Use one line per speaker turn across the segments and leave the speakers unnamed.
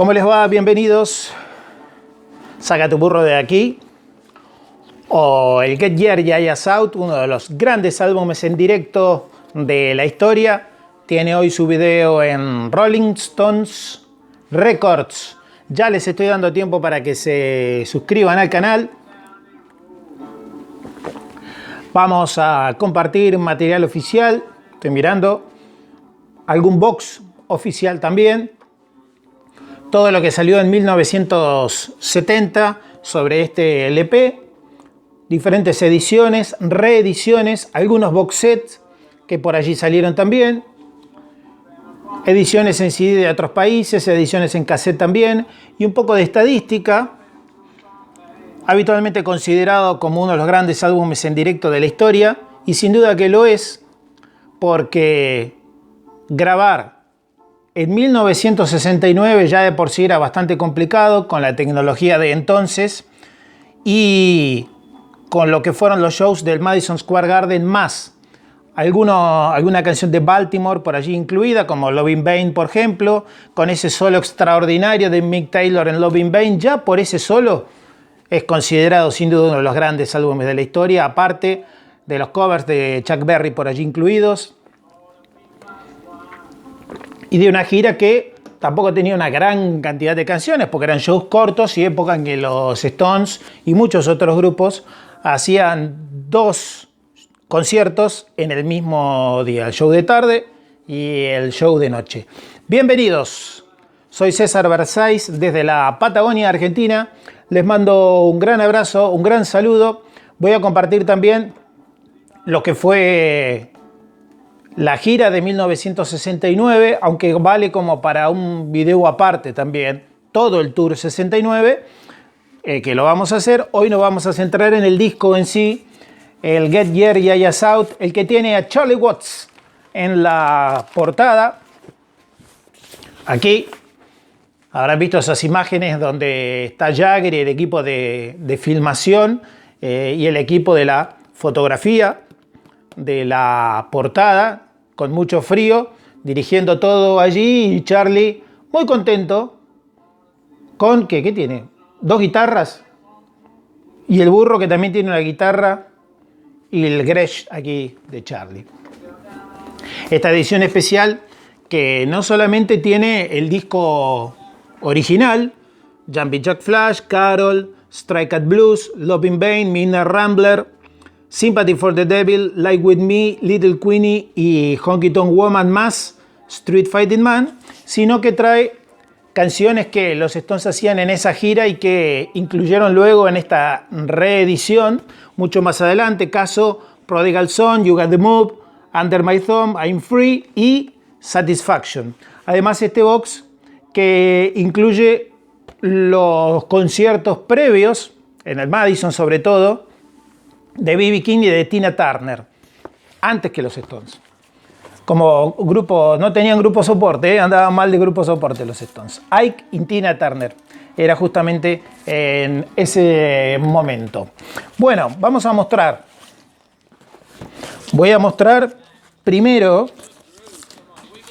¿Cómo les va? Bienvenidos. Saca tu burro de aquí. O el Get Your Yayas Out, uno de los grandes álbumes en directo de la historia. Tiene hoy su video en Rolling Stones Records. Ya les estoy dando tiempo para que se suscriban al canal. Vamos a compartir material oficial. Estoy mirando. Algún box oficial también. Todo lo que salió en 1970 sobre este LP. Diferentes ediciones, reediciones, algunos box sets que por allí salieron también. Ediciones en CD de otros países, ediciones en cassette también. Y un poco de estadística. Habitualmente considerado como uno de los grandes álbumes en directo de la historia. Y sin duda que lo es, porque grabar en 1969 ya de por sí era bastante complicado con la tecnología de entonces y con lo que fueron los shows del Madison Square Garden más alguna canción de Baltimore por allí incluida, como Love in Vain, por ejemplo, con ese solo extraordinario de Mick Taylor en Love in Vain. Ya por ese solo es considerado sin duda uno de los grandes álbumes de la historia, aparte de los covers de Chuck Berry por allí incluidos. Y de una gira que tampoco tenía una gran cantidad de canciones, porque eran shows cortos y época en que los Stones y muchos otros grupos hacían 2 conciertos en el mismo día, el show de tarde y el show de noche. Bienvenidos, soy César Versáis desde la Patagonia, Argentina. Les mando un gran abrazo, un gran saludo. Voy a compartir también lo que fue la gira de 1969, aunque vale como para un video aparte también, todo el Tour 69, que lo vamos a hacer. Hoy nos vamos a centrar en el disco en sí, el Get Your Yayas Out, el que tiene a Charlie Watts en la portada. Aquí habrán visto esas imágenes donde está Jagger y el equipo de filmación y el equipo de la fotografía de la portada, con mucho frío, dirigiendo todo allí, y Charlie muy contento con ¿qué tiene? 2 guitarras y el burro que también tiene una guitarra y el Gretsch aquí de Charlie. Esta edición especial que no solamente tiene el disco original, Jumpin' Jack Flash, Carol, Stray Cat Blues, Love in Vain, Midnight Rambler, Sympathy for the Devil, Like With Me, Little Queenie y Honky Tonk Woman más Street Fighting Man, sino que trae canciones que los Stones hacían en esa gira y que incluyeron luego en esta reedición mucho más adelante, caso Prodigal Son, You Got the Move, Under My Thumb, I'm Free y Satisfaction. Además, este box que incluye los conciertos previos, en el Madison sobre todo, de B.B. King y de Tina Turner, antes que los Stones. Como grupo, no tenían grupo soporte, andaban mal de grupo soporte los Stones. Ike y Tina Turner, era justamente en ese momento. Bueno, vamos a mostrar. Voy a mostrar primero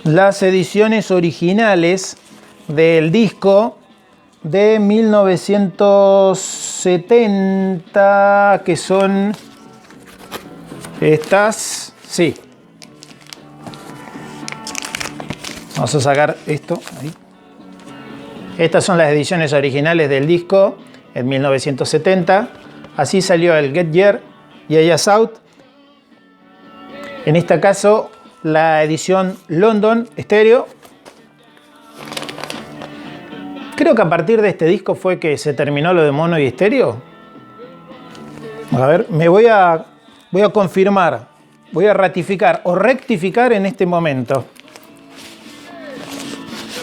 las ediciones originales del disco de 1970, que son estas, sí. Vamos a sacar esto, ahí. Estas son las ediciones originales del disco en 1970. Así salió el Get Your Yayas Out. En este caso, la edición London Stereo. Creo que a partir de este disco fue que se terminó lo de mono y estéreo. A ver, voy a confirmar, voy a ratificar o rectificar en este momento.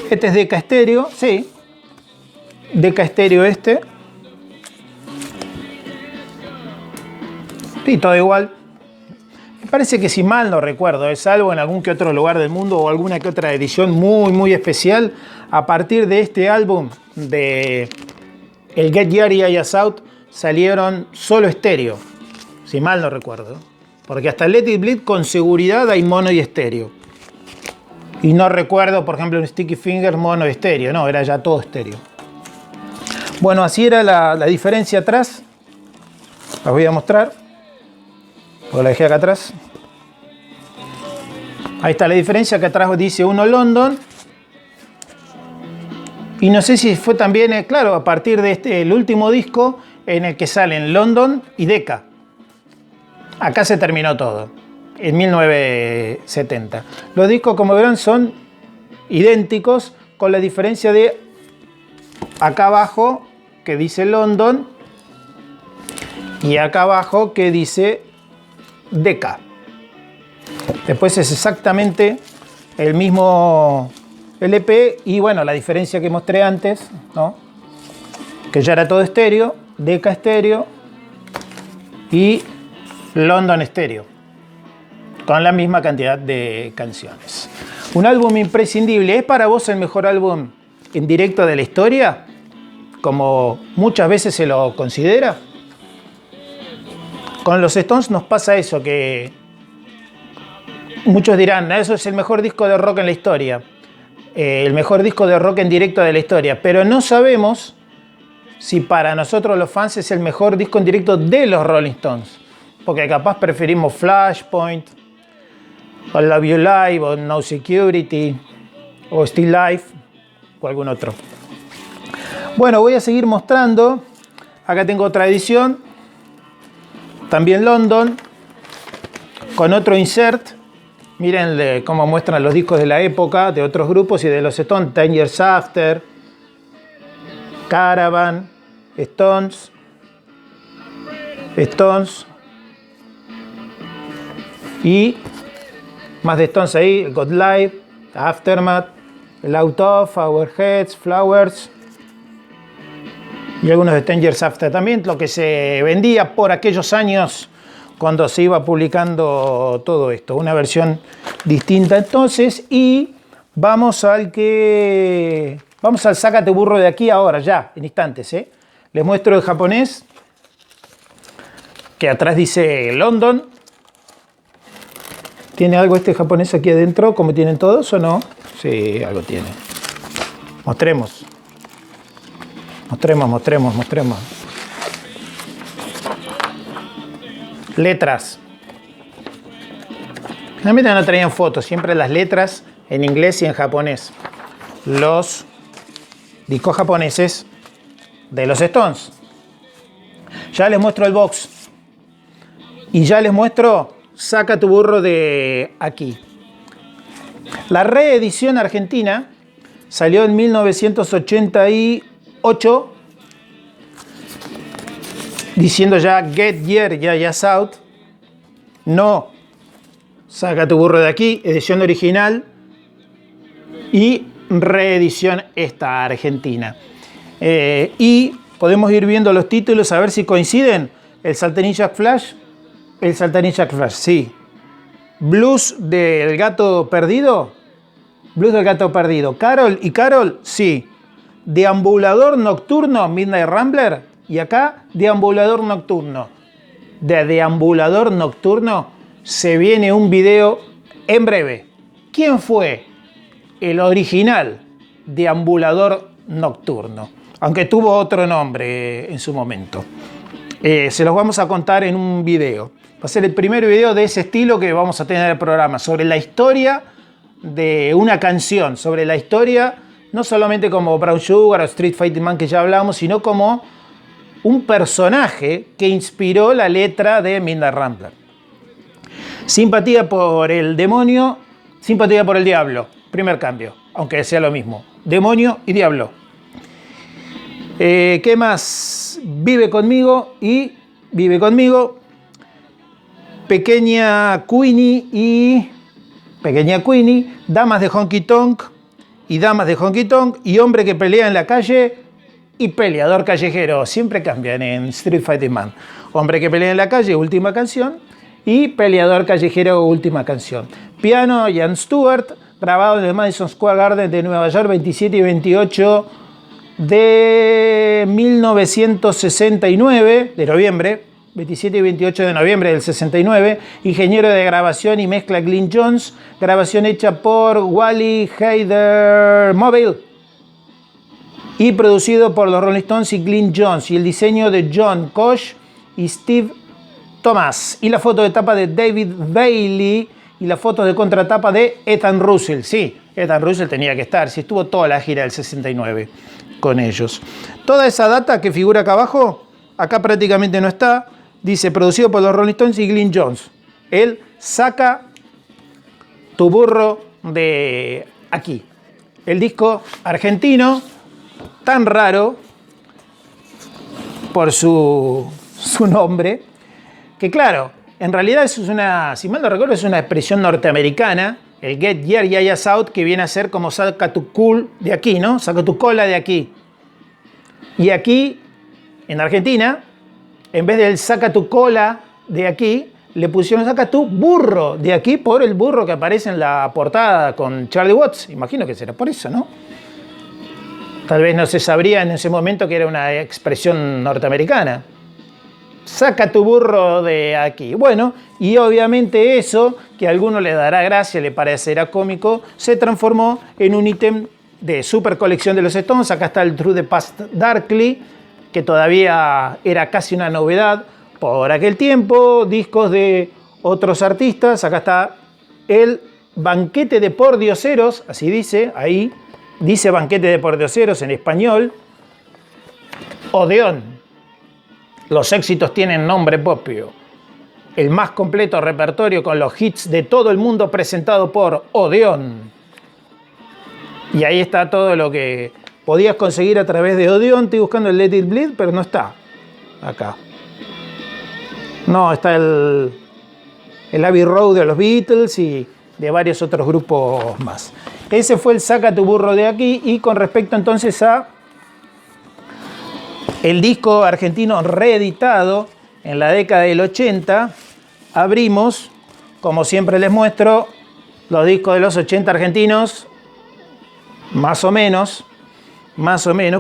Este es Decca Stereo, sí. Decca Stereo este. Sí, todo igual. Me parece que si mal no recuerdo, es salvo en algún que otro lugar del mundo o alguna que otra edición muy especial, a partir de este álbum de el Get Your Yayas Out salieron solo estéreo, si mal no recuerdo, porque hasta Let It Bleed con seguridad hay mono y estéreo. Y no recuerdo, por ejemplo, un Sticky Fingers mono estéreo, no, era ya todo estéreo. Bueno, así era la diferencia atrás. Las voy a mostrar. O la dejé acá atrás. Ahí está la diferencia, que atrás dice uno London. Y no sé si fue también, claro, a partir de el último disco en el que salen London y Decca. Acá se terminó todo, en 1970. Los discos, como verán, son idénticos, con la diferencia de acá abajo que dice London y acá abajo que dice Decca. Después es exactamente el mismo LP y bueno, la diferencia que mostré antes, ¿no? Que ya era todo estéreo, Decca estéreo y London estéreo, con la misma cantidad de canciones. Un álbum imprescindible. ¿Es para vos el mejor álbum en directo de la historia? Como muchas veces se lo considera. Con los Stones nos pasa eso, que muchos dirán, eso es el mejor disco de rock en la historia, el mejor disco de rock en directo de la historia, pero no sabemos si para nosotros los fans es el mejor disco en directo de los Rolling Stones, porque capaz preferimos Flashpoint, o Love You Live, o No Security, o Still Life, o algún otro. Bueno, voy a seguir mostrando. Acá tengo otra edición, también London, con otro insert. Miren cómo muestran los discos de la época, de otros grupos y de los Stones. 10 Years After, Caravan, Stones, y más de Stones ahí, God Live, Aftermath, el Out of, Our Heads, Flowers y algunos de 10 Years After también, lo que se vendía por aquellos años cuando se iba publicando todo esto, una versión distinta entonces. Y vamos al Sácate Burro de aquí ahora, ya, en instantes, ¿eh? Les muestro el japonés, que atrás dice London. ¿Tiene algo este japonés aquí adentro, como tienen todos o no? Sí, algo tiene. Mostremos. Letras. Generalmente no traían fotos, siempre las letras en inglés y en japonés. Los discos japoneses de los Stones. Ya les muestro el box. Y ya les muestro Saca tu burro de aquí. La reedición argentina salió en 1988, diciendo ya Get Your Yayas Out. No, Saca tu burro de aquí, edición original y reedición esta argentina. Y podemos ir viendo los títulos a ver si coinciden. El Saltarín Jack Flash, sí. Blues del gato perdido, Carol y Carol, sí. Deambulador nocturno, Midnight Rambler, y acá Deambulador nocturno. De Deambulador nocturno se viene un video en breve. ¿Quién fue el original Deambulador nocturno? Aunque tuvo otro nombre en su momento. Se los vamos a contar en un video. Va a ser el primer video de ese estilo que vamos a tener en el programa, sobre la historia de una canción, sobre la historia no solamente como Brown Sugar o Street Fighting Man, que ya hablamos, sino como un personaje que inspiró la letra de Midnight Rambler. Simpatía por el demonio, simpatía por el diablo. Primer cambio, aunque sea lo mismo. Demonio y diablo. ¿Qué más? Vive conmigo y Vive conmigo. Pequeña Queenie, Damas de Honky Tonk y Damas de Honky Tonk, y Hombre que pelea en la calle y Peleador callejero. Siempre cambian en Street Fighting Man. Hombre que pelea en la calle, última canción, y Peleador callejero, última canción. Piano, Ian Stewart, grabado en el Madison Square Garden de Nueva York, 27 y 28 de 1969, de noviembre 27 y 28 de noviembre del 69. Ingeniero de grabación y mezcla Glyn Johns. Grabación hecha por Wally Heider Mobile. Y producido por los Rolling Stones y Glyn Johns. Y el diseño de John Koch y Steve Thomas. Y la foto de tapa de David Bailey. Y la foto de contratapa de Ethan Russell. Sí, Ethan Russell tenía que estar. Sí, estuvo toda la gira del 69 con ellos. Toda esa data que figura acá abajo, acá prácticamente no está. Dice, producido por los Rolling Stones y Glyn Johns. Él saca tu burro de aquí. El disco argentino, tan raro por su nombre, que claro, en realidad eso es una, si mal no recuerdo, es una expresión norteamericana, el Get Your Yayas Out, que viene a ser como saca tu cool de aquí, ¿no? Saca tu cola de aquí. Y aquí, en Argentina, en vez del saca tu cola de aquí, le pusieron saca tu burro de aquí por el burro que aparece en la portada con Charlie Watts. Imagino que será por eso, ¿no? Tal vez no se sabría en ese momento que era una expresión norteamericana. Saca tu burro de aquí. Bueno, y obviamente eso, que a alguno le dará gracia, le parecerá cómico, se transformó en un ítem de super colección de los Stones. Acá está el Through the Past Darkly, que todavía era casi una novedad por aquel tiempo. Discos de otros artistas. Acá está el Banquete de Pordioseros, así dice, ahí dice Banquete de Pordioseros en español. Odeón. Los éxitos tienen nombre propio. El más completo repertorio con los hits de todo el mundo presentado por Odeón. Y ahí está todo lo que podías conseguir a través de Odeón. Estoy buscando el Let It Bleed, pero no está acá. No, está el Abbey Road de los Beatles y de varios otros grupos más. Ese fue el Saca tu burro de aquí. Y con respecto entonces a el disco argentino reeditado en la década del 80, abrimos, como siempre les muestro, los discos de los 80 argentinos, más o menos,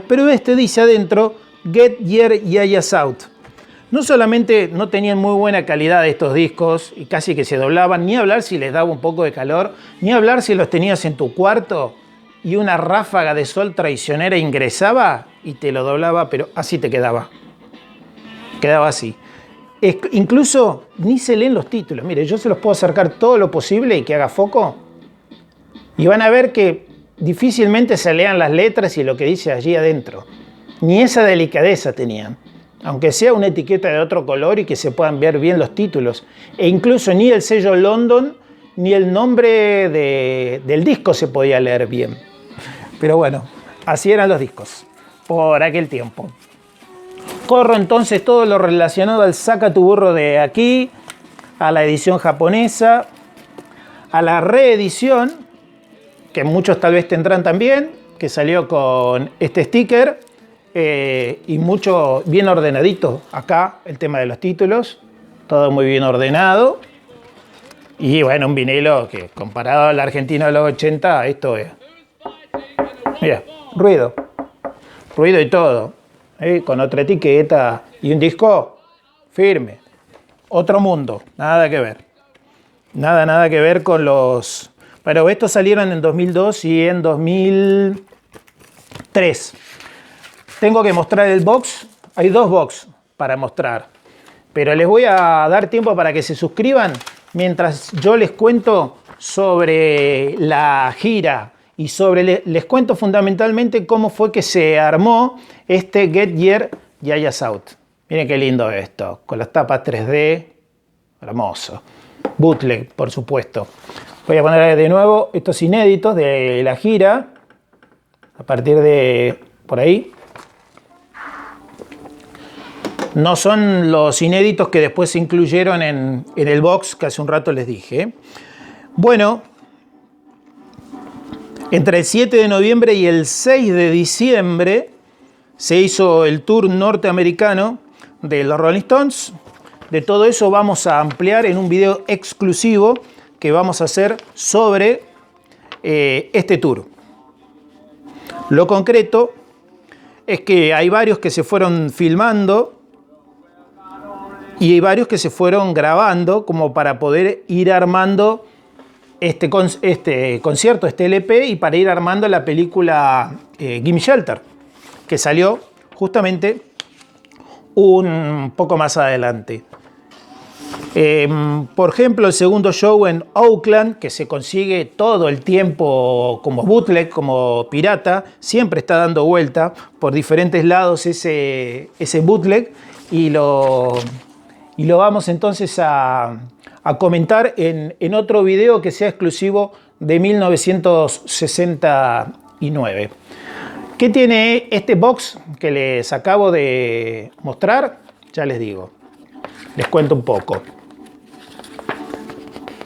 pero este dice adentro, Get Your Yayas Out. No solamente no tenían muy buena calidad estos discos y casi que se doblaban, ni hablar si les daba un poco de calor, ni hablar si los tenías en tu cuarto y una ráfaga de sol traicionera ingresaba y te lo doblaba, pero así te quedaba. Quedaba así. Incluso ni se leen los títulos. Mire, yo se los puedo acercar todo lo posible y que haga foco. Y van a ver que difícilmente se lean las letras y lo que dice allí adentro. Ni esa delicadeza tenían. Aunque sea una etiqueta de otro color y que se puedan ver bien los títulos. E incluso ni el sello London ni el nombre del disco se podía leer bien. Pero bueno, así eran los discos por aquel tiempo. Corro entonces todo lo relacionado al Saca tu burro de aquí, a la edición japonesa, a la reedición, que muchos tal vez tendrán también, que salió con este sticker, y mucho bien ordenadito acá, el tema de los títulos, todo muy bien ordenado. Y bueno, un vinilo que comparado al argentino de los 80, esto es... Mira, ruido y todo, con otra etiqueta y un disco firme, otro mundo, nada que ver, nada que ver con los... Pero estos salieron en 2002 y en 2003. Tengo que mostrar el box, hay dos box para mostrar, pero les voy a dar tiempo para que se suscriban mientras yo les cuento sobre la gira. Y les cuento fundamentalmente cómo fue que se armó este Get Your Yayas Out. Miren qué lindo esto, con las tapas 3D, hermoso. Bootleg, por supuesto. Voy a poner de nuevo estos inéditos de la gira, a partir de por ahí. No son los inéditos que después se incluyeron en el box que hace un rato les dije. Bueno, entre el 7 de noviembre y el 6 de diciembre se hizo el tour norteamericano de los Rolling Stones. De todo eso vamos a ampliar en un video exclusivo que vamos a hacer sobre este tour. Lo concreto es que hay varios que se fueron filmando Y hay varios que se fueron grabando como para poder ir armando este concierto, este LP, y para ir armando la película Gimme Shelter, que salió justamente un poco más adelante. Por ejemplo, el segundo show en Oakland, que se consigue todo el tiempo como bootleg, como pirata, siempre está dando vuelta por diferentes lados ese bootleg, y lo vamos entonces a comentar en otro video que sea exclusivo de 1969. ¿Qué tiene este box que les acabo de mostrar? Ya les digo, les cuento un poco.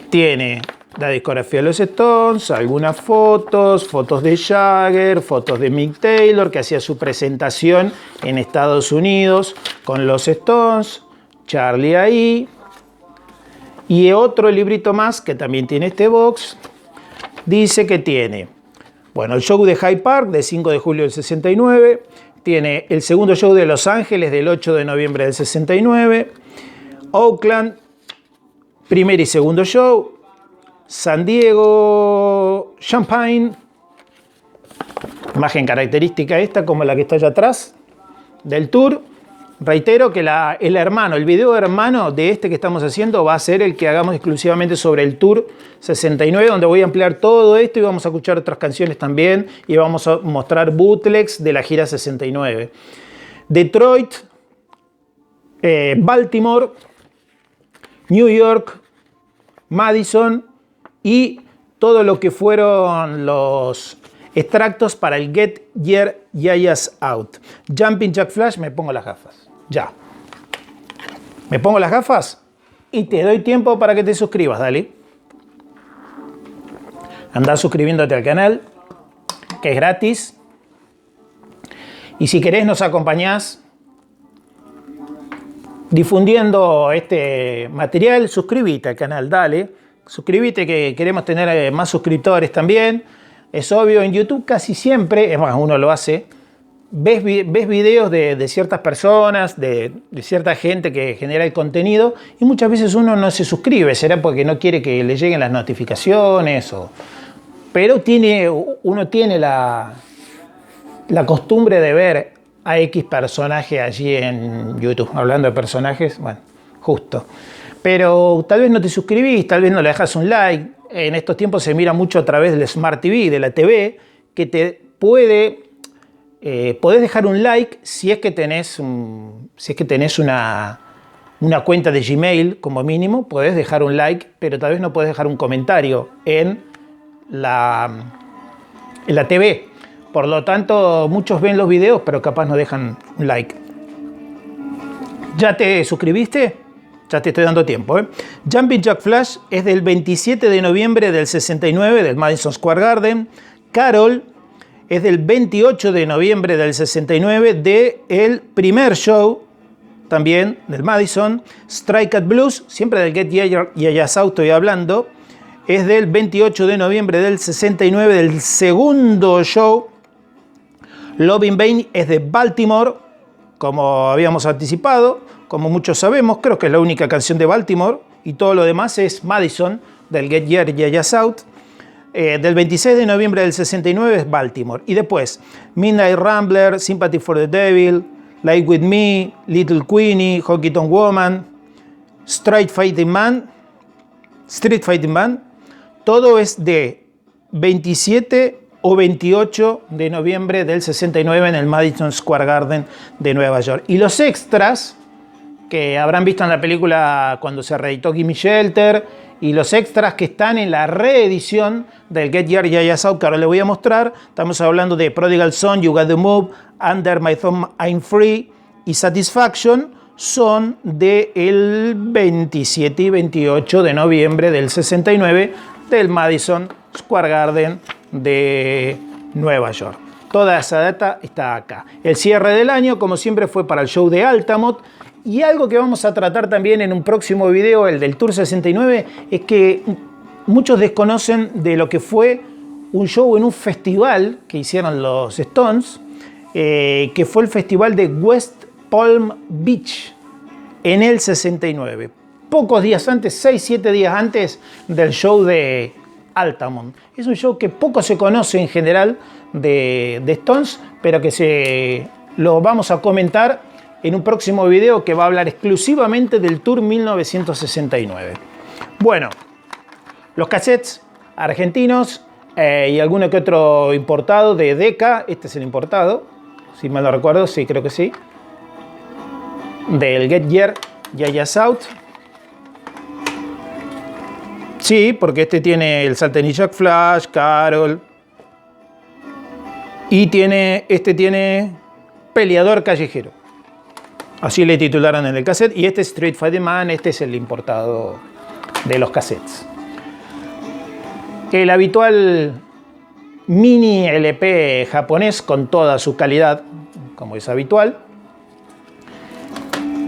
Tiene la discografía de los Stones, algunas fotos de Jagger, fotos de Mick Taylor, que hacía su presentación en Estados Unidos con los Stones, Charlie ahí, y otro librito más que también tiene este box. Dice que tiene, bueno, el show de Hyde Park de 5 de julio del 69, tiene el segundo show de Los Ángeles del 8 de noviembre del 69, Oakland, primer y segundo show, San Diego, Champaign, imagen característica esta como la que está allá atrás del tour. Reitero que el video hermano de este que estamos haciendo va a ser el que hagamos exclusivamente sobre el Tour 69, donde voy a ampliar todo esto y vamos a escuchar otras canciones también y vamos a mostrar bootlegs de la gira 69. Detroit, Baltimore, New York, Madison y todo lo que fueron los extractos para el Get Your Yayas Out. Jumping Jack Flash, me pongo las gafas. Ya. Me pongo las gafas y te doy tiempo para que te suscribas, dale. Andá suscribiéndote al canal, que es gratis. Y si querés nos acompañás difundiendo este material, suscríbete al canal, dale. Suscríbete, que queremos tener más suscriptores también. Es obvio, en YouTube casi siempre, es más, uno lo hace, ves videos de ciertas personas, de cierta gente que genera el contenido, y muchas veces uno no se suscribe, será porque no quiere que le lleguen las notificaciones, pero uno tiene la costumbre de ver a X personaje allí en YouTube. Hablando de personajes, bueno, justo. Pero tal vez no te suscribís, tal vez no le dejas un like. En estos tiempos se mira mucho a través del Smart TV, de la TV, que te podés dejar un like si es que tenés una cuenta de Gmail como mínimo, podés dejar un like, pero tal vez no podés dejar un comentario en la TV. Por lo tanto, muchos ven los videos, pero capaz no dejan un like. ¿Ya te suscribiste? Ya te estoy dando tiempo, ¿eh? Jumping Jack Flash es del 27 de noviembre del 69 del Madison Square Garden. Carol es del 28 de noviembre del 69 del primer show también del Madison. Strike at Blues, siempre del Get Your Yayas Out estoy hablando, es del 28 de noviembre del 69 del segundo show. Love in Vain es de Baltimore, como habíamos anticipado. Como muchos sabemos, creo que es la única canción de Baltimore, y todo lo demás es Madison, del Get Your Yayas Out. Del 26 de noviembre del 69 es Baltimore. Y después, Midnight Rambler, Sympathy for the Devil, Like With Me, Little Queenie, Honky Tonk Woman, Street Fighting Man, todo es de 27 o 28 de noviembre del 69 en el Madison Square Garden de Nueva York. Y los extras que habrán visto en la película cuando se reeditó Gimme Shelter, y los extras que están en la reedición del Get Your Yayas Out, que ahora les voy a mostrar. Estamos hablando de Prodigal Son, You Got the Move, Under My Thumb I'm Free y Satisfaction. Son del 27 y 28 de noviembre del 69 del Madison Square Garden de Nueva York. Toda esa data está acá. El cierre del año, como siempre, fue para el show de Altamont. Y algo que vamos a tratar también en un próximo video, el del Tour 69, es que muchos desconocen de lo que fue un show en un festival que hicieron los Stones, que fue el festival de West Palm Beach, en el 69. Pocos días antes, 6-7 días antes del show de Altamont. Es un show que poco se conoce en general de Stones, pero que lo vamos a comentar en un próximo video que va a hablar exclusivamente del Tour 1969. Bueno, los cassettes argentinos y alguno que otro importado de Decca. Este es el importado, si mal no recuerdo, sí, creo que sí. Del Get Gear Yaya South. Sí, porque este tiene el Sultan Jack Flash, Carol. Y este tiene Peleador Callejero. Así le titularon en el cassette. Y este es Street Fighter Man, este es el importado de los cassettes. El habitual mini LP japonés con toda su calidad, como es habitual.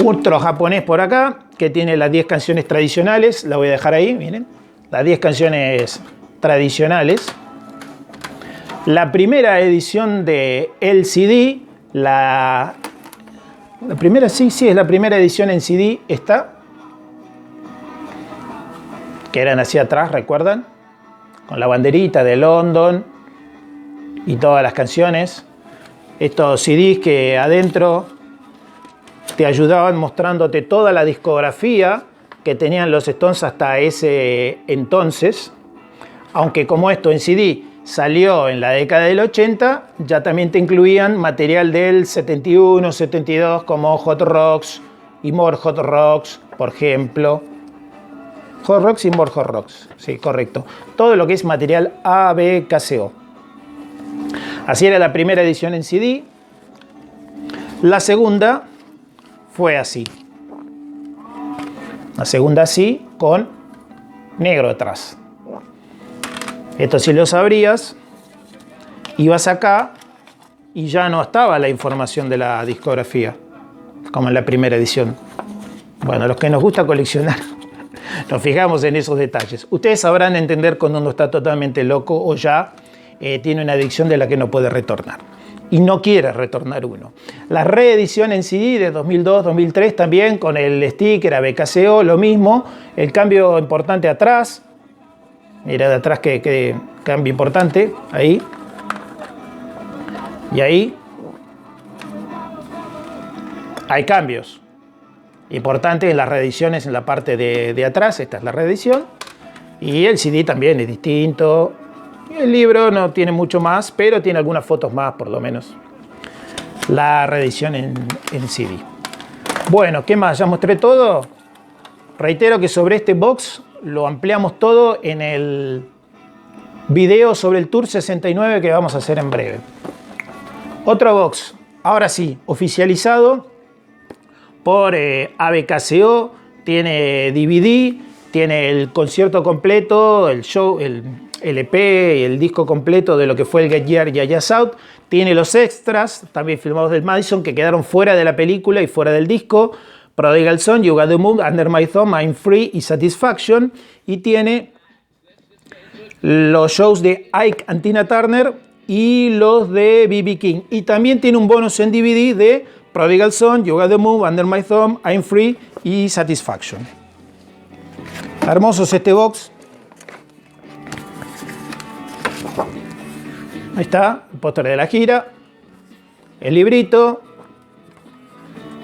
Otro japonés por acá, que tiene las 10 canciones tradicionales. La voy a dejar ahí, miren. Las 10 canciones tradicionales. La primera edición de LCD, la primera, sí, es la primera edición en CD, esta. Que eran hacia atrás, ¿recuerdan? Con la banderita de London y todas las canciones. Estos CDs que adentro te ayudaban mostrándote toda la discografía que tenían los Stones hasta ese entonces. Aunque como esto en CD salió en la década del 80, ya también te incluían material del 71, 72, como Hot Rocks y More Hot Rocks, por ejemplo. Hot Rocks y More Hot Rocks, sí, correcto. Todo lo que es material ABKCO. Así era la primera edición en CD. La segunda fue así. La segunda así, con negro atrás. Esto si lo sabrías, ibas acá y ya no estaba la información de la discografía, como en la primera edición. Bueno, los que nos gusta coleccionar, nos fijamos en esos detalles. Ustedes sabrán entender cuando uno está totalmente loco o ya tiene una adicción de la que no puede retornar. Y no quiere retornar uno. La reedición en CD de 2002-2003 también con el sticker ABKCO, lo mismo. El cambio importante atrás. Mira de atrás que cambio importante. Ahí. Y ahí. Hay cambios importantes en las reediciones en la parte de atrás. Esta es la reedición. Y el CD también es distinto. El libro no tiene mucho más, pero tiene algunas fotos más, por lo menos. La reedición en CD. Bueno, ¿qué más? ¿Ya mostré todo? Reitero que sobre este box lo ampliamos todo en el video sobre el Tour 69 que vamos a hacer en breve. Otro box, ahora sí, oficializado por ABKCO. Tiene DVD, tiene el concierto completo, el show, el LP y el disco completo de lo que fue el Get Gear Yaya South. Tiene los extras, también filmados del Madison, que quedaron fuera de la película y fuera del disco. Prodigal Son, You Got the Move, Under My Thumb, I'm Free y Satisfaction. Y tiene los shows de Ike and Tina Turner y los de B.B. King. Y también tiene un bonus en DVD de Prodigal Son, You Got the Move, Under My Thumb, I'm Free y Satisfaction. Hermosos este box. Ahí está, el póster de la gira, el librito,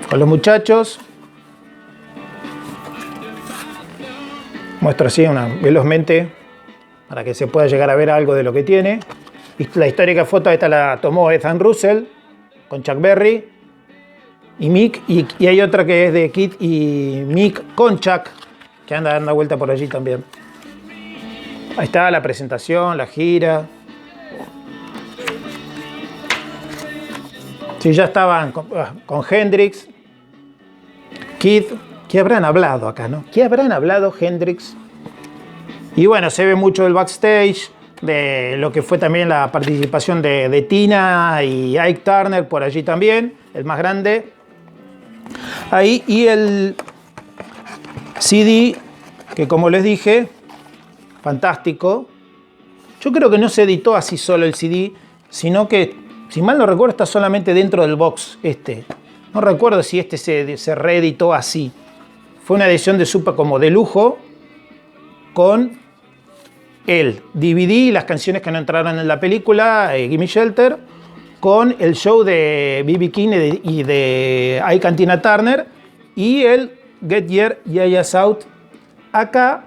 con los muchachos. Muestro así velozmente para que se pueda llegar a ver algo de lo que tiene. Y la histórica foto esta la tomó Ethan Russell con Chuck Berry y Mick. Y hay otra que es de Kid y Mick con Chuck, que anda dando vuelta por allí también. Ahí está la presentación, la gira. Sí, ya estaban con Hendrix, Kid. ¿Qué habrán hablado acá, no? ¿Qué habrán hablado Hendrix? Y bueno, se ve mucho el backstage de lo que fue también la participación de Tina y Ike Turner por allí también, el más grande. Ahí, y el CD, que como les dije, fantástico. Yo creo que no se editó así solo el CD, sino que, si mal no recuerdo, está solamente dentro del box este. No recuerdo si este se reeditó así. Fue una edición de super como de lujo con el DVD y las canciones que no entraron en la película, Gimme Shelter, con el show de B.B. King y de Ike Tina Turner y el Get Your Yayas Out acá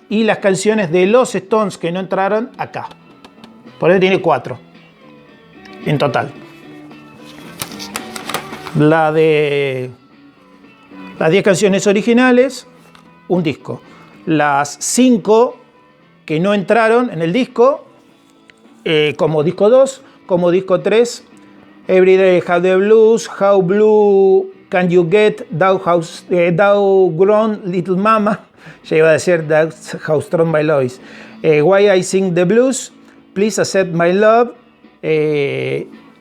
y las canciones de los Stones que no entraron acá. Por eso tiene 4 en total. Las 10 canciones originales, un disco. Las 5 que no entraron en el disco, como disco 2, como disco 3, Everyday Have the Blues, How Blue Can You Get, Thou Grown Little Mama, ya iba a decir That's How Strong My Love Is, Why I Sing the Blues, Please Accept My Love,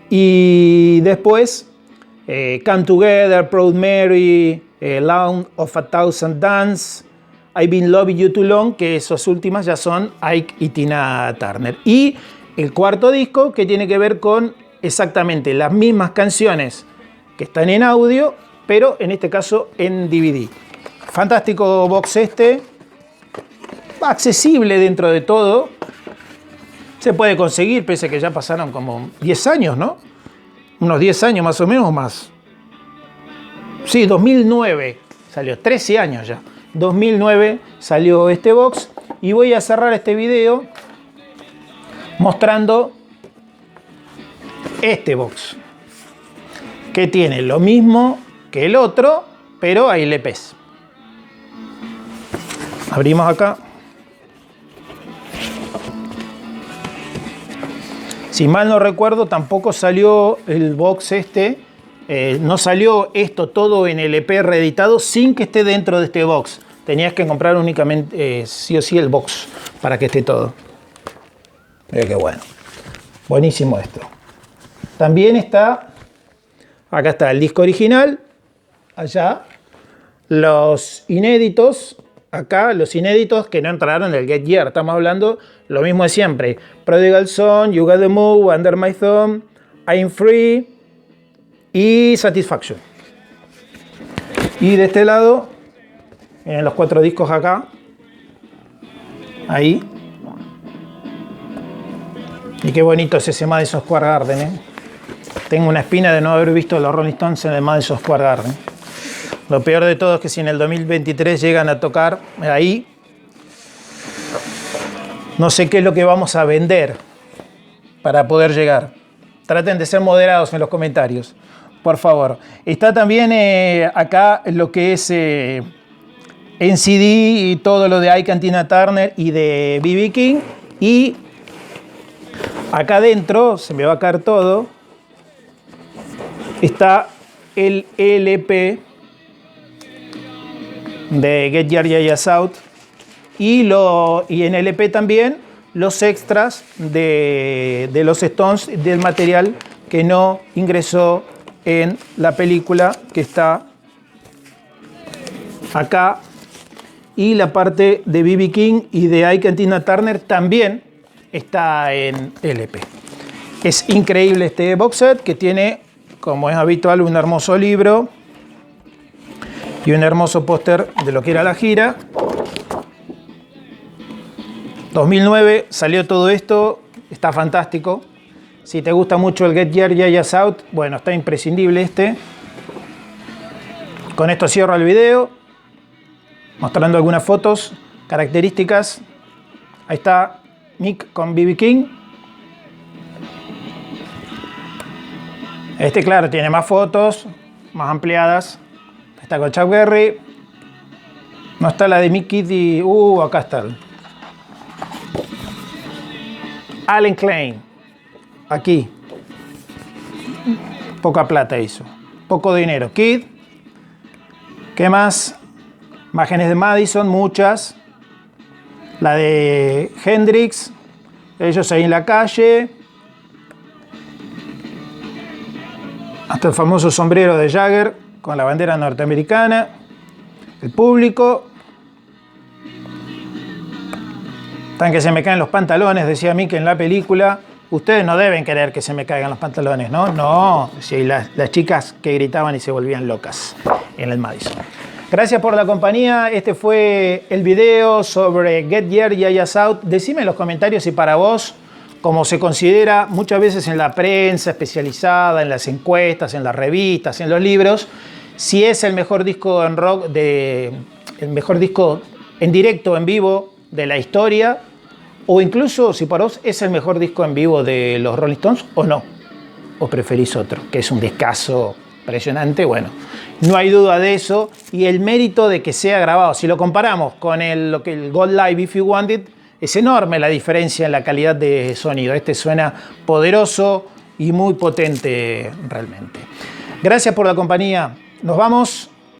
y después Come Together, Proud Mary, Land of a Thousand Dance, I've Been Loving You Too Long, que esas últimas ya son Ike y Tina Turner. Y el cuarto disco que tiene que ver con exactamente las mismas canciones que están en audio, pero en este caso en DVD. Fantástico box este, accesible dentro de todo. Se puede conseguir, pese a que ya pasaron como 10 años, ¿no? Unos 10 años más o menos, más. Sí, 2009 salió, 13 años ya. 2009 salió este box y voy a cerrar este video mostrando este box que tiene lo mismo que el otro, pero hay LPs. Abrimos acá. Si mal no recuerdo, tampoco salió el box este, no salió esto todo en LP reeditado sin que esté dentro de este box. Tenías que comprar únicamente, sí o sí, el box para que esté todo. Mira qué bueno. Buenísimo esto. También está, acá está el disco original, allá, los inéditos, acá los inéditos que no entraron en el Get Year. Estamos hablando lo mismo de siempre. Prodigal Son, You Got the Move, Under My Thumb, I'm Free y Satisfaction. Y de este lado, miren los 4 discos acá. Ahí. Y qué bonito es ese Madison Square Garden, ¿eh? Tengo una espina de no haber visto los Rolling Stones en el Madison Square Garden. Lo peor de todo es que si en el 2023 llegan a tocar ahí, no sé qué es lo que vamos a vender para poder llegar. Traten de ser moderados en los comentarios, por favor. Está también acá lo que es en CD y todo lo de Ike and Tina Turner y de B.B. King. Y acá adentro, se me va a caer todo, está el LP de Get Your Yayas Out y en LP también los extras de los Stones del material que no ingresó en la película, que está acá, y la parte de B.B. King y de Ike and Tina Turner también está en LP. Es increíble este box set que tiene, como es habitual, un hermoso libro y un hermoso póster de lo que era la gira. 2009 salió todo esto, está fantástico. Si te gusta mucho el Get Your Yayas Out, bueno, está imprescindible este. Con esto cierro el video, mostrando algunas fotos, características. Ahí está Mick con B.B. King. Este, claro, tiene más fotos, más ampliadas. Está con Chuck Berry. No está la de Mickey y... acá está. Allen Klein. Aquí. Poca plata hizo. Poco dinero. Kid. ¿Qué más? Imágenes de Madison, muchas. La de Hendrix. Ellos ahí en la calle. Hasta el famoso sombrero de Jagger con la bandera norteamericana. El público. Tan que se me caen los pantalones, decía Mick en la película. Ustedes no deben querer que se me caigan los pantalones, ¿no? No, sí, las chicas que gritaban y se volvían locas en el Madison. Gracias por la compañía. Este fue el video sobre Get Your Yayas Out. Decime en los comentarios si para vos, como se considera muchas veces en la prensa especializada, en las encuestas, en las revistas, en los libros, si es el mejor disco en rock, el mejor disco en directo, en vivo de la historia, o incluso si para vos es el mejor disco en vivo de los Rolling Stones o no, o preferís otro, que es un discazo impresionante. Bueno, no hay duda de eso, y el mérito de que sea grabado, si lo comparamos con el Gold Live If You Want It, es enorme la diferencia en la calidad de sonido. Este suena poderoso y muy potente realmente. Gracias por la compañía. Nos vamos.